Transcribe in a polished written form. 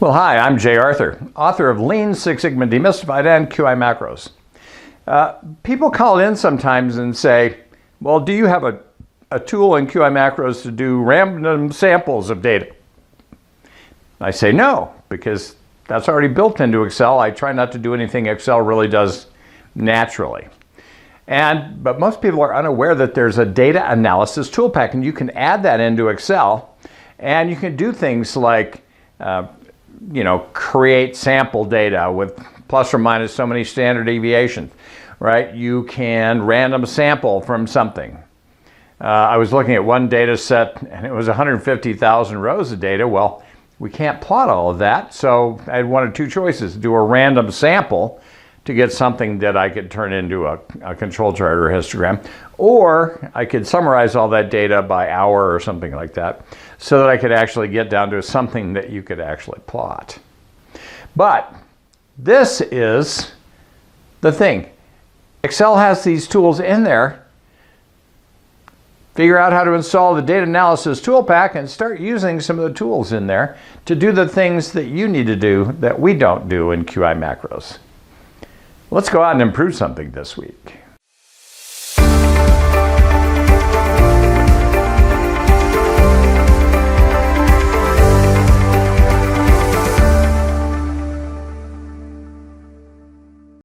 Well, hi, I'm Jay Arthur, author of Lean Six Sigma Demystified and QI Macros. People call in sometimes and say, well, do you have a tool in QI Macros to do random samples of data? I say no, because that's already built into Excel. I try not to do anything Excel really does naturally. But most people are unaware that there's a Data Analysis Toolpak, and you can add that into Excel, and you can do things like create sample data with plus or minus so many standard deviations, right? You can random sample from something. I was looking at one data set and it was 150,000 rows of data. Well, we can't plot all of that, so I had one of two choices: do a random sample to get something that I could turn into a control chart or a histogram, or I could summarize all that data by hour or something like that, so that I could actually get down to something that you could actually plot. But this is the thing. Excel has these tools in there. Figure out how to install the Data Analysis Toolpak and start using some of the tools in there to do the things that you need to do that we don't do in QI Macros. Let's go out and improve something this week.